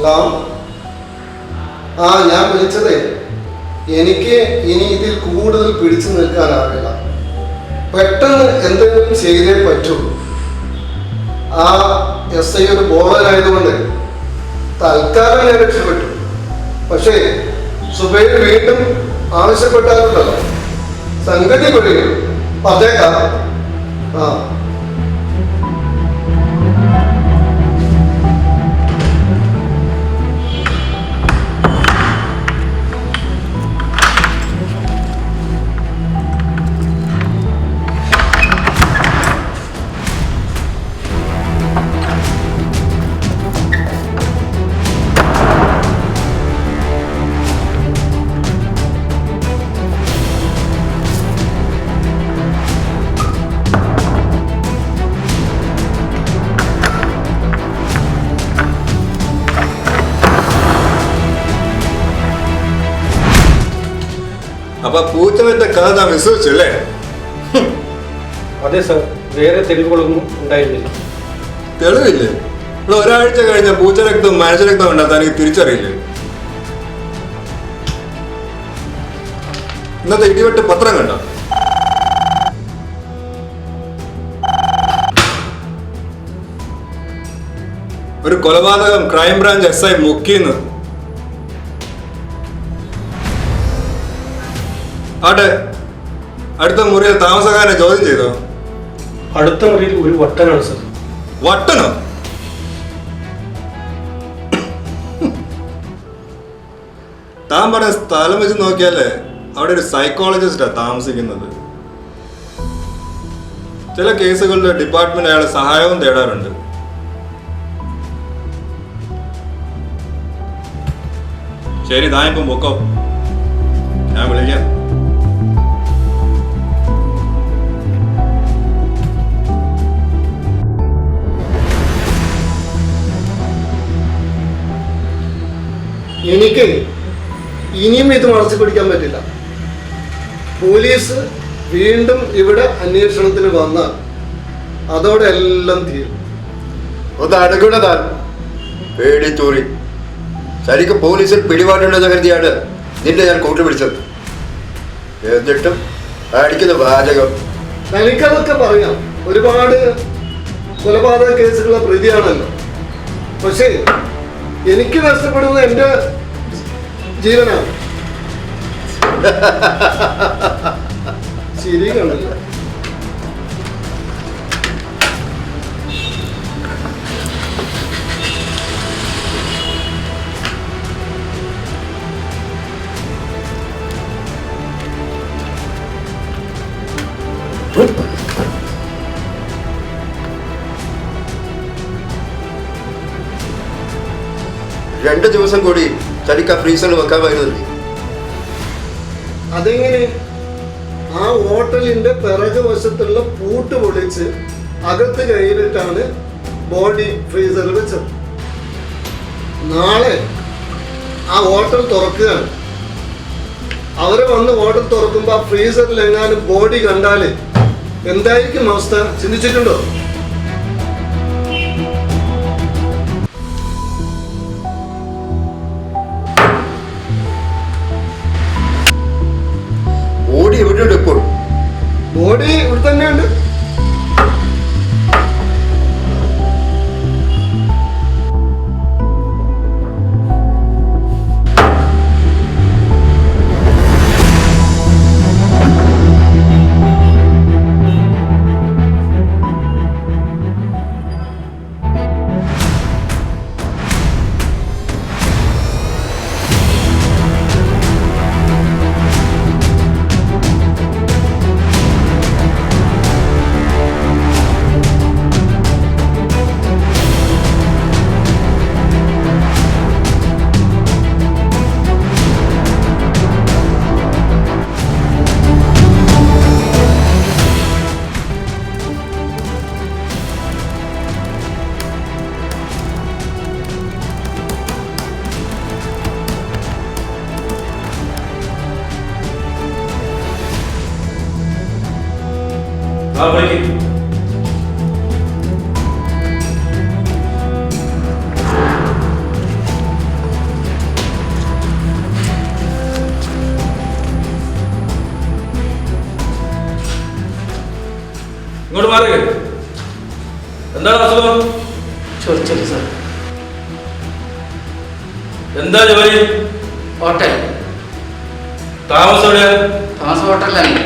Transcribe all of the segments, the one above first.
Hello. ഞാൻ വിളിച്ചതേ, എനിക്ക് ഇനി ഇതിൽ കൂടുതൽ പിടിച്ചു നിൽക്കാനാവില്ല. പെട്ടെന്ന് എന്തെങ്കിലും ചെയ്തേ പറ്റൂ. ആ SI ഒരു ബോളറായതുകൊണ്ട് തൽക്കാലം ഞാൻ രക്ഷപ്പെട്ടു. പക്ഷേ സുബൈർ വീണ്ടും ആവശ്യപ്പെട്ടാലുണ്ടല്ലോ, സംഗതി കൊള്ളിക്കും. പറഞ്ഞേക്കാം. അപ്പൊ പൂച്ചവന്റെ കഥ നാം വിശ്വസിച്ചല്ലേ? അതെ സർ, വേറെ തെളിവുകളൊന്നും ഉണ്ടായിരുന്നില്ല. തെളിവില്ലേ? ഇവിടെ ഒരാഴ്ച കഴിഞ്ഞ പൂച്ചരക്തവും മനുഷ്യരക്തവും ഉണ്ടാകാൻ എനിക്ക് തിരിച്ചറിയില്ലേ? ഇന്നത്തെ ഇടിവെട്ട് പത്രം കണ്ടോ? ഒരു കൊലപാതകം ക്രൈംബ്രാഞ്ച് SI മുക്കിന്ന്. ആട്ടെ, അടുത്ത മുറിയിൽ താമസക്കാരനെ ചോദ്യം ചെയ്തോ? അടുത്ത മുറിയിൽ ഒരു വട്ടനാണ് സർ. വട്ടനോ? താൻ പറഞ്ഞ സ്ഥലം വെച്ച് നോക്കിയാലേ അവിടെ ഒരു സൈക്കോളജിസ്റ്റാ താമസിക്കുന്നത്. ചില കേസുകളിൽ ഡിപ്പാർട്ട്മെന്റ് അയാളെ സഹായവും തേടാറുണ്ട്. ശരി, താൻ ഇപ്പം പൊക്കോ, ഞാൻ വിളിക്കാം. എനിക്ക് ഇനിയും ഇത് മറച്ചു പിടിക്കാൻ പറ്റില്ല. പോലീസ് വീണ്ടും ഇവിടെ അന്വേഷണത്തിന് വന്നാൽ അതോടെ എല്ലാം തീരും. ഒന്ന് അടങ്ങുന്നതാൻ പേടിത്തൂറി. ശരിക്കും പോലീസിൽ പിടിപാടുണ്ടെന്ന് കരുതിയാണ് നിന്നെ ഞാൻ കൂട്ടുപിടിച്ചത്. എന്നിട്ടും അടിക്കുന്ന വാചകം. തനിക്കതൊക്കെ പറയാം, ഒരുപാട് കൊലപാതക കേസുകളുടെ പ്രതിയാണല്ലോ. പക്ഷേ എനിക്ക് നഷ്ടപ്പെടുന്നത് എൻ്റെ ജീവനാണ്. ശരിയാണല്ലോ. രണ്ട് ദിവസം കൂടി ചരിക്ക ഫ്രീസറിൽ വെക്കാമായിരുന്നു. അതെങ്ങനെ? ആ ഹോട്ടലിന്റെ പിറകു വശത്തുള്ള പൂട്ട് പൊളിച്ച് അകത്ത് കയറിയിട്ടാണ് ബോഡി ഫ്രീസറിൽ വെച്ചത്. നാളെ ആ ഹോട്ടൽ തുറക്കുകയാണ്. അവരെ വന്ന് ഹോട്ടൽ തുറക്കുമ്പോൾ ആ ഫ്രീസറിൽ എങ്ങാനും ബോഡി കണ്ടാല് എന്തായിരിക്കും അവസ്ഥ? ചിന്തിച്ചിട്ടുണ്ടോ? ബോഡി എവിടെയുണ്ട് ഇപ്പോൾ? ബോഡി ഇവിടെ തന്നെയുണ്ട്. ഇങ്ങോട്ട് മാറി. എന്താണ് അസുഖം? ചോദിച്ചത് സാർ. എന്താ ജോലി? ഹോട്ടൽ. താമസം എവിടെയാ? താമസം ഹോട്ടലിലാണ്.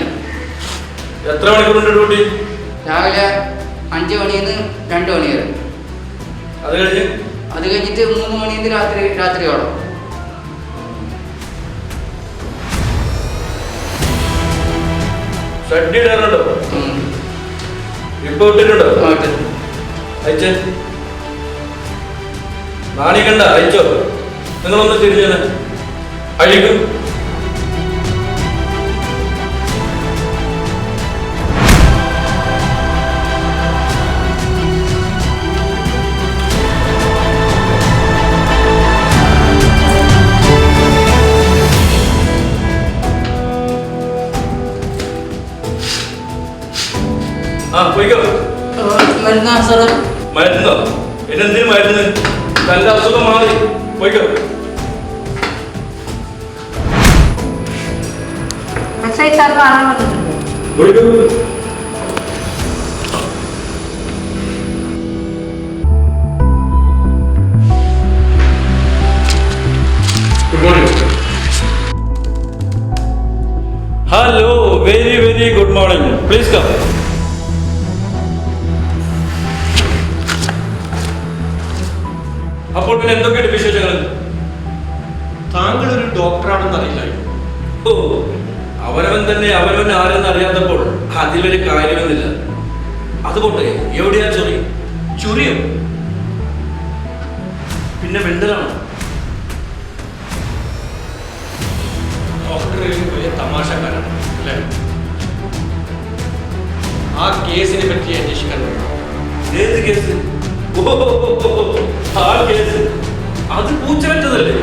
എത്ര മണിക്കൂറുണ്ട് ഡ്യൂട്ടി? രാവിലെ 5 മണിയിൽ നിന്ന് 2 മണി വരെ. അത് കഴിഞ്ഞ് അത് കഴിഞ്ഞിട്ട് 3 മണിയിൽ നിന്ന് രാത്രിയോളം. ഷഡ്ഡി ഇടാറുണ്ടോ? ഇപ്പൊ ഇട്ടിട്ടുണ്ടോ? ഹോട്ടൽ. അയച്ചേ. നാണി കണ്ട അയച്ചോ? നിങ്ങളൊന്ന് തിരിഞ്ഞാണ് അഴിക്കും. ആ പോയിക്കോ. മരുന്നാ സാർ? മരുന്നോ? എന്നെന്തിനു മരുന്ന്? തന്റെ അസുഖം മാറി. പോയിക്കോ. പോയിക്കോ. Good morning. Hello, very very good morning. Please come. അപ്പോൾ പിന്നെ എന്തൊക്കെയാണ് വിശേഷങ്ങൾ? താങ്കൾ ഒരു ഡോക്ടറാണെന്ന് അറിയില്ലായിരുന്നു. ഓ, അവനവൻ തന്നെ അവനവൻ ആരെന്ന് അറിയാത്തപ്പോൾ അതിൽ വലിയ കാര്യമൊന്നുമില്ല. അതുകൊണ്ട് എവിടെയാ ചൊറി? ചൊറിയോ? പിന്നെ മെന്റലാണ്. ഡോക്ടർ വലിയ തമാശക്കാരാണ് അല്ലേ? ആ കേസിനെ പറ്റി അന്വേഷിക്കാൻ വേണം. ഏത് കേസ്? ഓ, ആ കേസ്. അത് പൂച്ചവെച്ചതല്ലേ?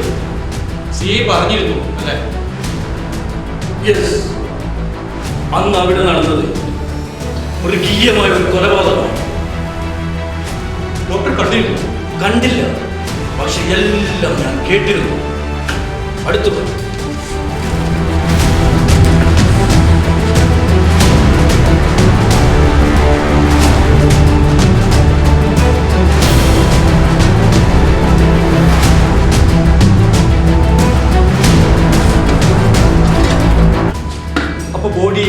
സി പറഞ്ഞിരുന്നു അല്ലേ? യെസ്. അന്ന് അവിടെ നടന്നത് മൃഗീയമായ ഒരു കൊലപാതകമാണ്. ഡോക്ടർ കണ്ടിരുന്നു? കണ്ടില്ല, പക്ഷെ എല്ലാം ഞാൻ കേട്ടിരുന്നു. അടുത്തു ബോഡി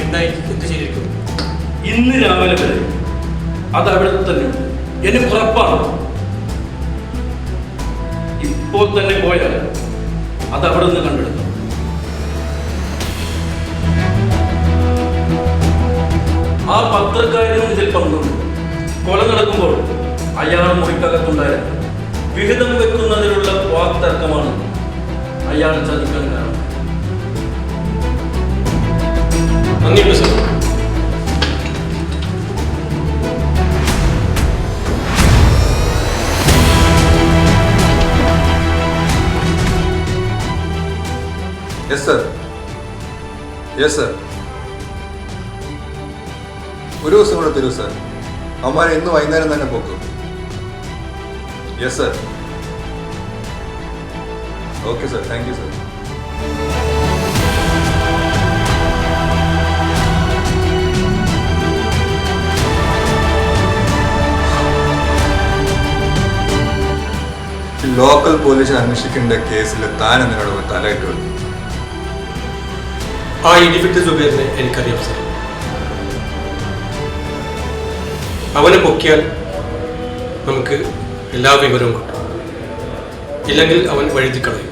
എന്തായി എന്ത് ചെയ്തിരിക്കും? ഇന്ന് രാവിലെ വരെ അത് അവിടെ തന്നെ എനിക്ക് ഉറപ്പാണ്. ഇപ്പോൾ തന്നെ പോയാൽ അത് അവിടെ നിന്ന് കണ്ടെടുക്കും. ആ പത്രക്കാരനും ഇതിൽ പങ്കുണ്ട്. കൊല നടക്കുമ്പോൾ അയാൾ മുറിക്കകത്തുണ്ടായിരുന്നു. വിഹിതം വെക്കുന്നതിനുള്ള വാക്തർക്കമാണ് അയാൾ ചതിക്കാൻ കാരണം. നന്ദിയുണ്ട് sir. Yes sir, yes sir. ഒരു ദിവസം കൂടെ തരൂ സർ. അവന്മാരെ ഇന്ന് വൈകുന്നേരം തന്നെ പോക്കും. Yes sir. Okay sir, thank you sir. Local police അന്വേഷിക്കേണ്ട കേസിൽ താൻ എന്നോട് തലയിട്ട് കൊടുത്തു. ആ ഇടിഫിറ്റ് സുബേറിനെ എനിക്കറിയാം സാർ. അവനെ പൊക്കിയാൽ നമുക്ക് എല്ലാ വിവരവും കിട്ടും. ഇല്ലെങ്കിൽ അവൻ വഴുതിക്കളയും.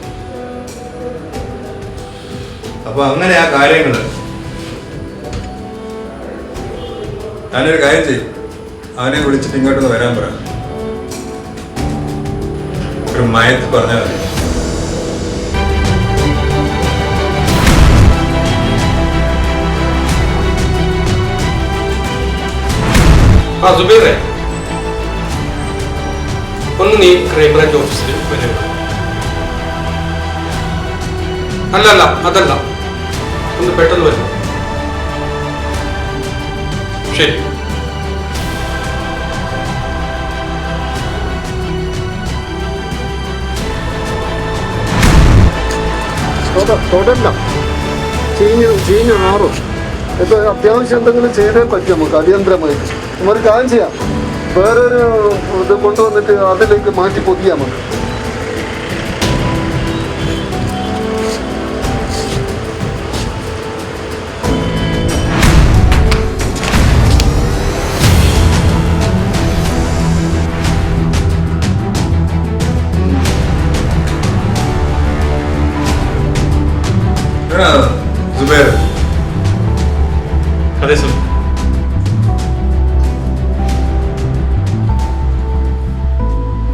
അപ്പൊ അങ്ങനെ ആ കാര്യങ്ങള് ഞാനൊരു കാര്യം ചെയ്യും. അവനെ വിളിച്ചിട്ട് ഇങ്ങോട്ടൊന്ന് വരാൻ പറ. ഒരു മയത്ത് പറഞ്ഞാൽ മതി. ആ സുബേറെ, ഒന്ന് നീ ക്രൈംബ്രാഞ്ച് ഓഫീസിൽ വരിക. അല്ല അതല്ല, ഒന്ന് പെട്ടെന്ന് വരും. ശരി. തൊടല്ല, ചീഞ്ഞു മാറും. ഇപ്പോൾ അത്യാവശ്യം എന്തെങ്കിലും ചെയ്തേ പറ്റും നമുക്ക് അടിയന്തരമായിട്ട്. നമുക്ക് കാര്യം ചെയ്യാം, വേറൊരു ഇത് കൊണ്ടുവന്നിട്ട് അതിലേക്ക് മാറ്റി പൊതിയാം നമുക്ക്. സുബൈർ, അതെ സർ.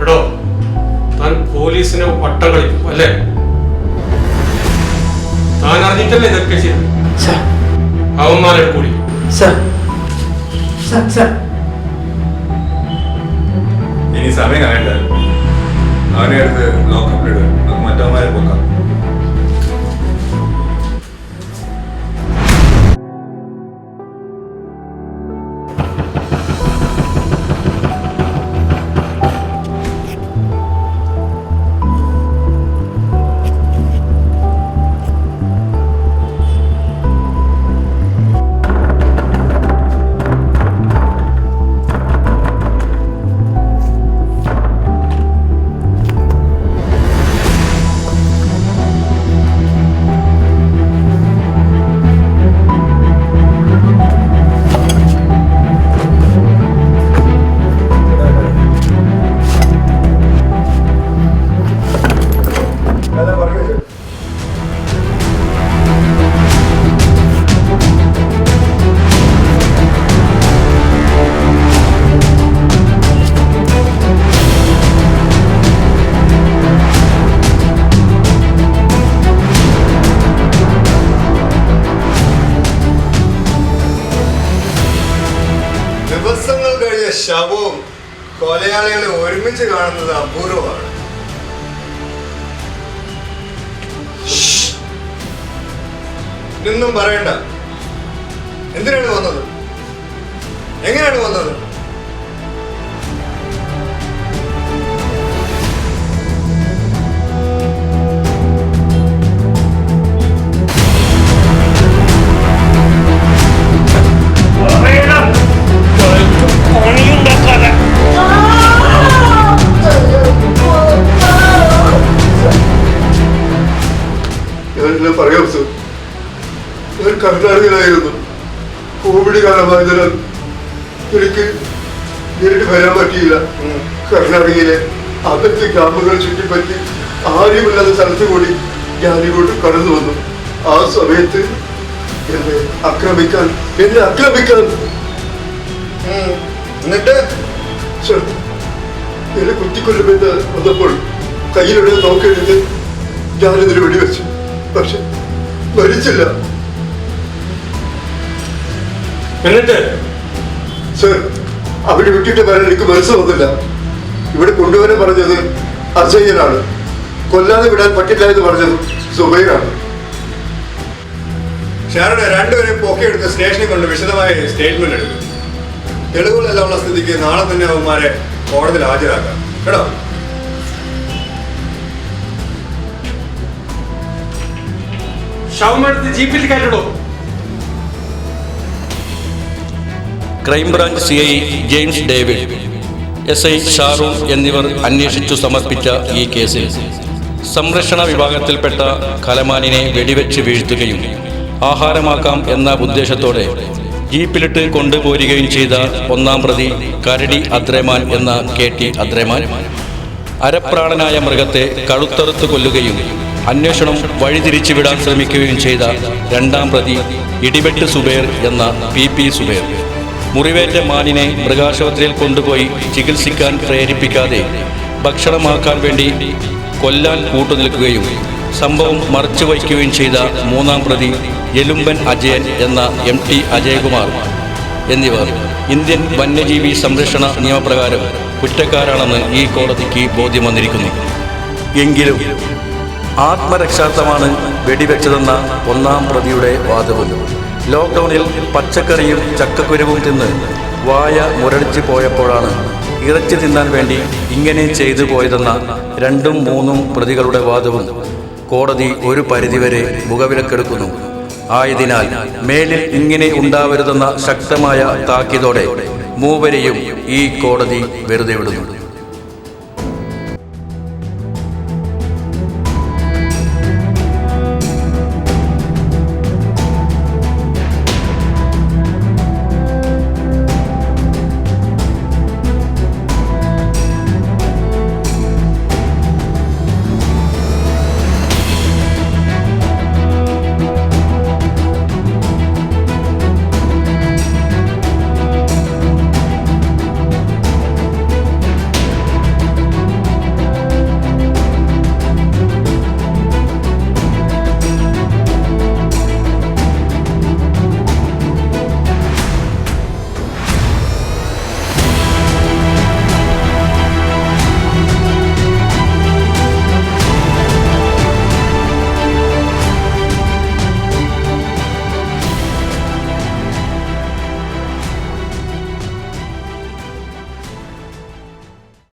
എടോ, താൻ പോലീസിന് വട്ടം കളിക്കും അല്ലേ? താൻ അറിഞ്ഞിട്ടല്ലേ ഇതൊക്കെ ചെയ്തു? സാർ അവന്മാരെ കൂടി സാർ സാർ സാർ ഇനി സമയം കളയണ്ട. അവനെ അടുത്ത് ലോക്കപ്പിലിട്, നമുക്ക് മറ്റവന്മാരെ പോക്കാം. ദിവസങ്ങൾ കഴിഞ്ഞ ശവവും കൊലയാളികളെ ഒരുമിച്ച് കാണുന്നത് അപൂർവമാണ്. ഇതൊന്നും പറയണ്ട. എന്തിനാണ് വന്നത്? എങ്ങനെയാണ് വന്നത്? ഞാനെല്ലാം പറയാം സർ. ഞാൻ കർണാടകയിലായിരുന്നു. കോവിഡ് കാലമായതിനാൽ എനിക്ക് നേരിട്ട് വരാൻ പറ്റിയില്ല. കർണാടകയിലെ അതിർത്തി ഗ്രാമങ്ങൾ ചുറ്റിപ്പറ്റി ആരുമില്ലാത്ത സ്ഥലത്ത് കൂടി ഞാനിങ്ങോട്ട് കടന്നു വന്നു. ആ സമയത്ത് എന്നെ ആക്രമിക്കാൻ എന്നിട്ട് സർ, എന്നെ കുത്തിക്കൊല്ലുമെന്ന് വന്നപ്പോൾ കയ്യിലൂടെ നോക്കെടുത്ത് ഞാനിതിന് വെടിവെച്ചു. പക്ഷെ മരിച്ചില്ല. എന്നിട്ട് സർ, അവിടെ വിട്ടിട്ട് വരാൻ എനിക്ക് മനസ്സ് വന്നില്ല. ഇവിടെ കൊണ്ടുവരാൻ പറഞ്ഞത് അജയ്യനാണ്. കൊല്ലാതെ വിടാൻ പറ്റില്ല എന്ന് പറഞ്ഞത് സുബൈറാണ്. ഷാരുടെ രണ്ടുപേരെയും പൊക്കിയെടുത്ത് സ്റ്റേഷനിൽ കൊണ്ട് വിശദമായ സ്റ്റേറ്റ്മെന്റ് എടുക്കും. തെളിവുകളെല്ലാം ഉള്ള സ്ഥിതിക്ക് നാളെ തന്നെ അവന്മാരെ കോടതിയിൽ ഹാജരാക്കാം കേട്ടോ. ശവമെടുത്ത് ജീപ്പിൽ കയറ്റടോ. Crime branch CI James David, SI Sharu എന്നിവർ അന്വേഷിച്ചു സമർപ്പിച്ച ഈ കേസിൽ സംരക്ഷണ വിഭാഗത്തിൽപ്പെട്ട കലമാനിനെ വെടിവെച്ച് വീഴ്ത്തുകയും ആഹാരമാക്കാം എന്ന ഉദ്ദേശത്തോടെ ജീപ്പിലിട്ട് കൊണ്ടുപോരുകയും ചെയ്ത ഒന്നാം പ്രതി കരടി അദ്രമാൻ എന്ന KT അദ്രമാൻ, അരപ്രാണനായ മൃഗത്തെ കഴുത്തറുത്ത് കൊല്ലുകയും അന്വേഷണം വഴിതിരിച്ചു വിടാൻ ശ്രമിക്കുകയും ചെയ്ത രണ്ടാം പ്രതി ഇടിവെട്ട് സുബൈർ എന്ന PP സുബൈർ, മുറിവേറ്റ മാനിനെ മൃഗാശുപത്രിയിൽ കൊണ്ടുപോയി ചികിത്സിക്കാൻ പ്രേരിപ്പിക്കാതെ ഭക്ഷണമാക്കാൻ വേണ്ടി കൊല്ലാൻ കൂട്ടുനിൽക്കുകയും സംഭവം മറച്ചു വയ്ക്കുകയും ചെയ്ത മൂന്നാം പ്രതി എലുമ്പൻ അജയൻ എന്ന MT അജയകുമാർ എന്നിവർ ഇന്ത്യൻ വന്യജീവി സംരക്ഷണ നിയമപ്രകാരം കുറ്റക്കാരാണെന്ന് ഈ കോടതിക്ക് ബോധ്യം വന്നിരിക്കുന്നു. എങ്കിലും ആത്മരക്ഷാർത്ഥമാണ് വെടിവെച്ചതെന്ന ഒന്നാം പ്രതിയുടെ വാദവും ലോക്ക്ഡൌണിൽ പച്ചക്കറിയും ചക്കക്കുരുവും തിന്ന് വായ മുരടിച്ചു പോയപ്പോഴാണ് ഇറച്ചി തിന്നാൻ വേണ്ടി ഇങ്ങനെ ചെയ്തു പോയതെന്ന രണ്ടും മൂന്നും പ്രതികളുടെ വാദവും കോടതി ഒരു പരിധിവരെ മുഖവിലക്കെടുക്കുന്നു. ആയതിനാൽ മേലിൽ ഇങ്ങനെ ഉണ്ടാവരുതെന്ന ശക്തമായ താക്കീതോടെ മൂവരെയും ഈ കോടതി വെറുതെ വിടുന്നു.